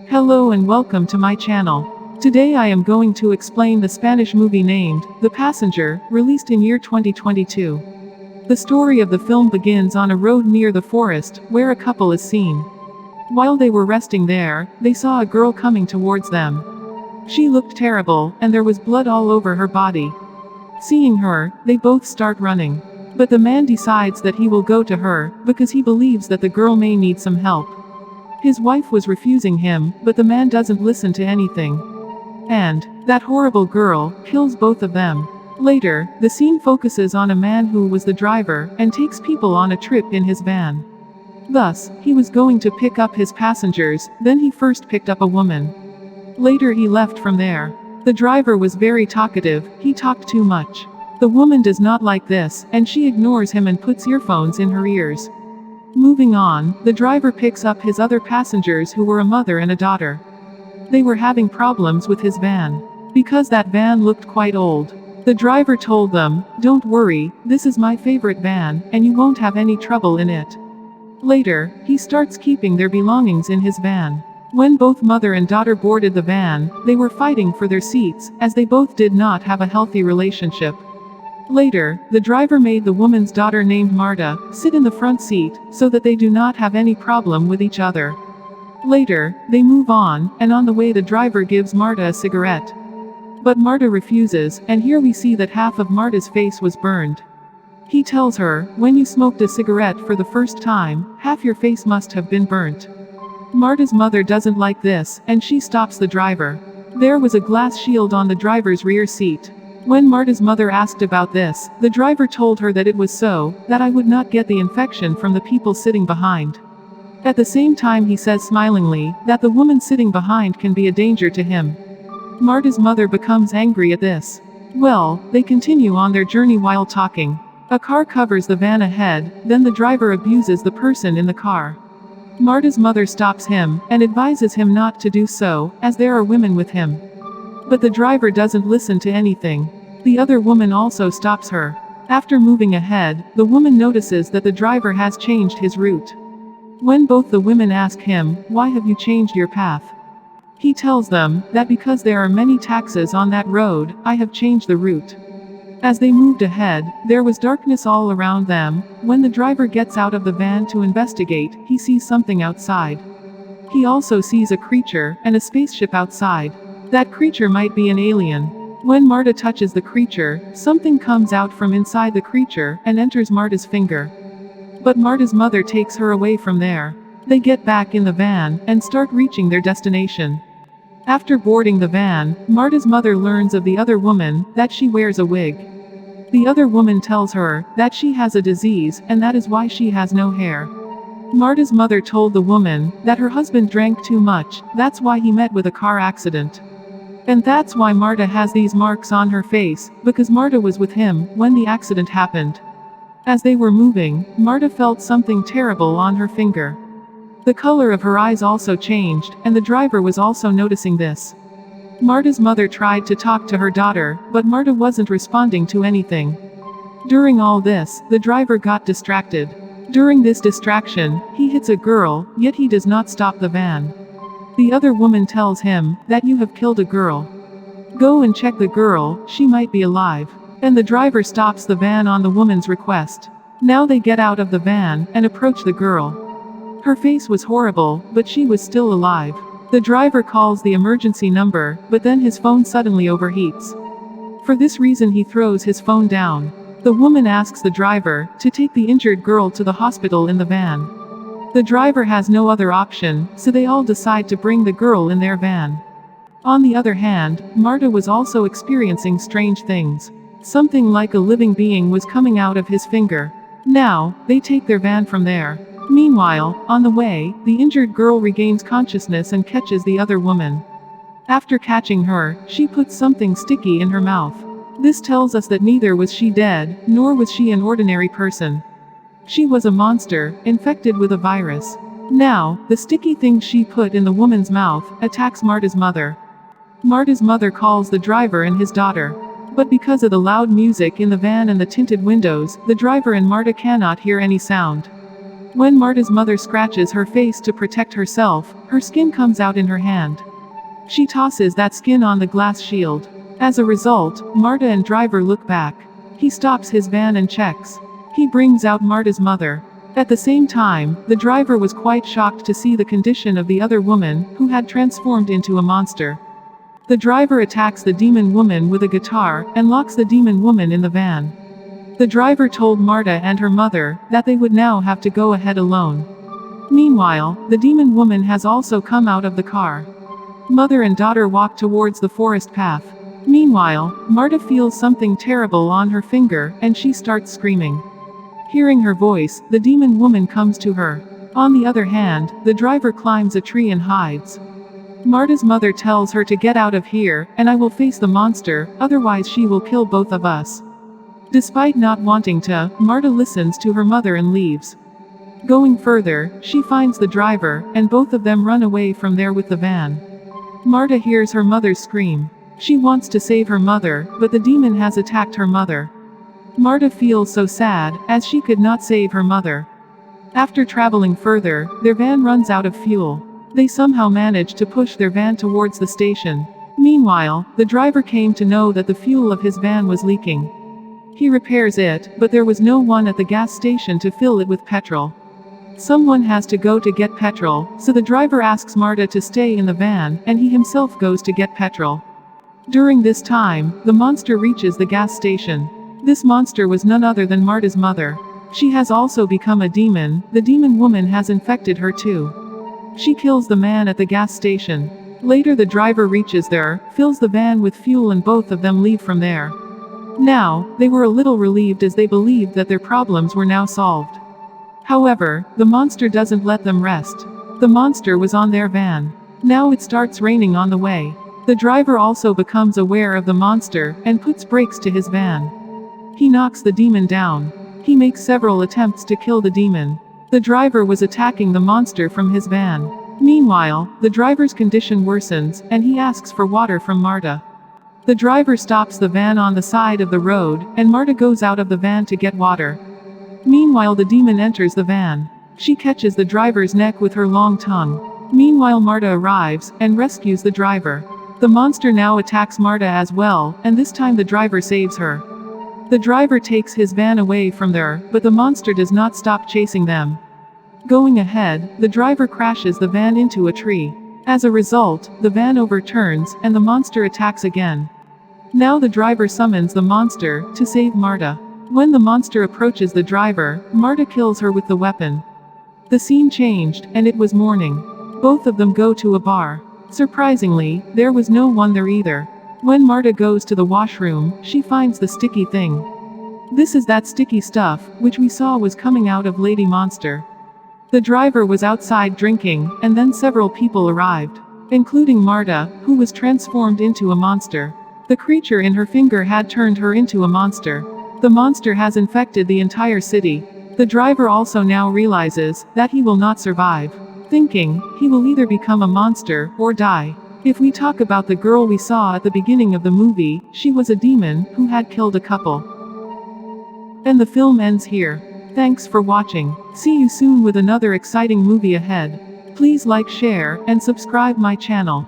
Hello and welcome to my channel. Today I am going to explain the Spanish movie named The Passenger, released in year 2022. The story of the film begins on a road near the forest, where a couple is seen. While they were resting there, they saw a girl coming towards them. She looked terrible, and there was blood all over her body. Seeing her, they both start running. But the man decides that he will go to her, because he believes that the girl may need some help. His wife was refusing him, but the man doesn't listen to anything. And that horrible girl kills both of them. Later, the scene focuses on a man who was the driver, and takes people on a trip in his van. Thus, he was going to pick up his passengers, then he first picked up a woman. Later he left from there. The driver was very talkative, he talked too much. The woman does not like this, and she ignores him and puts earphones in her ears. Moving on, the driver picks up his other passengers who were a mother and a daughter. They were having problems with his van. Because that van looked quite old. The driver told them, "Don't worry, this is my favorite van, and you won't have any trouble in it." Later, he starts keeping their belongings in his van. When both mother and daughter boarded the van, they were fighting for their seats, as they both did not have a healthy relationship. Later, the driver made the woman's daughter named Marta sit in the front seat, so that they do not have any problem with each other. Later, they move on, and on the way the driver gives Marta a cigarette. But Marta refuses, and here we see that half of Marta's face was burned. He tells her, "When you smoked a cigarette for the first time, half your face must have been burnt." Marta's mother doesn't like this, and she stops the driver. There was a glass shield on the driver's rear seat. When Marta's mother asked about this, the driver told her that it was so that I would not get the infection from the people sitting behind. At the same time he says smilingly that the woman sitting behind can be a danger to him. Marta's mother becomes angry at this. Well, they continue on their journey while talking. A car covers the van ahead, then the driver abuses the person in the car. Marta's mother stops him, and advises him not to do so, as there are women with him. But the driver doesn't listen to anything. The other woman also stops her. After moving ahead, the woman notices that the driver has changed his route. When both the women ask him, "Why have you changed your path?" He tells them that because there are many taxis on that road, I have changed the route. As they moved ahead, there was darkness all around them. When the driver gets out of the van to investigate, he sees something outside. He also sees a creature, and a spaceship outside. That creature might be an alien. When Marta touches the creature, something comes out from inside the creature, and enters Marta's finger. But Marta's mother takes her away from there. They get back in the van, and start reaching their destination. After boarding the van, Marta's mother learns of the other woman, that she wears a wig. The other woman tells her that she has a disease, and that is why she has no hair. Marta's mother told the woman that her husband drank too much, that's why he met with a car accident. And that's why Marta has these marks on her face, because Marta was with him when the accident happened. As they were moving, Marta felt something terrible on her finger. The color of her eyes also changed, and the driver was also noticing this. Marta's mother tried to talk to her daughter, but Marta wasn't responding to anything. During all this, the driver got distracted. During this distraction, he hits a girl, yet he does not stop the van. The other woman tells him that you have killed a girl. Go and check the girl, she might be alive. And the driver stops the van on the woman's request. Now they get out of the van, and approach the girl. Her face was horrible, but she was still alive. The driver calls the emergency number, but then his phone suddenly overheats. For this reason he throws his phone down. The woman asks the driver to take the injured girl to the hospital in the van. The driver has no other option, so they all decide to bring the girl in their van. On the other hand, Marta was also experiencing strange things. Something like a living being was coming out of his finger. Now, they take their van from there. Meanwhile, on the way, the injured girl regains consciousness and catches the other woman. After catching her, she puts something sticky in her mouth. This tells us that neither was she dead, nor was she an ordinary person. She was a monster, infected with a virus. Now, the sticky thing she put in the woman's mouth attacks Marta's mother. Marta's mother calls the driver and his daughter. But because of the loud music in the van and the tinted windows, the driver and Marta cannot hear any sound. When Marta's mother scratches her face to protect herself, her skin comes out in her hand. She tosses that skin on the glass shield. As a result, Marta and driver look back. He stops his van and checks. He brings out Marta's mother. At the same time, the driver was quite shocked to see the condition of the other woman, who had transformed into a monster. The driver attacks the demon woman with a guitar, and locks the demon woman in the van. The driver told Marta and her mother that they would now have to go ahead alone. Meanwhile, the demon woman has also come out of the car. Mother and daughter walk towards the forest path. Meanwhile, Marta feels something terrible on her finger, and she starts screaming. Hearing her voice, the demon woman comes to her. On the other hand, the driver climbs a tree and hides. Marta's mother tells her to get out of here, and I will face the monster, otherwise she will kill both of us. Despite not wanting to, Marta listens to her mother and leaves. Going further, she finds the driver, and both of them run away from there with the van. Marta hears her mother scream. She wants to save her mother, but the demon has attacked her mother. Marta feels so sad, as she could not save her mother. After traveling further, their van runs out of fuel. They somehow manage to push their van towards the station. Meanwhile, the driver came to know that the fuel of his van was leaking. He repairs it, but there was no one at the gas station to fill it with petrol. Someone has to go to get petrol, so the driver asks Marta to stay in the van, and he himself goes to get petrol. During this time, the monster reaches the gas station. This monster was none other than Marta's mother. She has also become a demon. The demon woman has infected her too. She kills the man at the gas station. Later the driver reaches there, fills the van with fuel, and both of them leave from there. Now, they were a little relieved as they believed that their problems were now solved. However, the monster doesn't let them rest. The monster was on their van. Now it starts raining on the way. The driver also becomes aware of the monster, and puts brakes to his van. He knocks the demon down. He makes several attempts to kill the demon. The driver was attacking the monster from his van. Meanwhile, the driver's condition worsens, and he asks for water from Marta. The driver stops the van on the side of the road, and Marta goes out of the van to get water. Meanwhile, the demon enters the van. She catches the driver's neck with her long tongue. Meanwhile, Marta arrives, and rescues the driver. The monster now attacks Marta as well, and this time the driver saves her. The driver takes his van away from there, but the monster does not stop chasing them. Going ahead, the driver crashes the van into a tree. As a result, the van overturns, and the monster attacks again. Now the driver summons the monster to save Marta. When the monster approaches the driver, Marta kills her with the weapon. The scene changed, and it was morning. Both of them go to a bar. Surprisingly, there was no one there either. When Marta goes to the washroom, she finds the sticky thing. This is that sticky stuff, which we saw was coming out of Lady Monster. The driver was outside drinking, and then several people arrived, including Marta, who was transformed into a monster. The creature in her finger had turned her into a monster. The monster has infected the entire city. The driver also now realizes that he will not survive, thinking he will either become a monster or die. If we talk about the girl we saw at the beginning of the movie, she was a demon who had killed a couple. And the film ends here. Thanks for watching. See you soon with another exciting movie ahead. Please like, share, and subscribe my channel.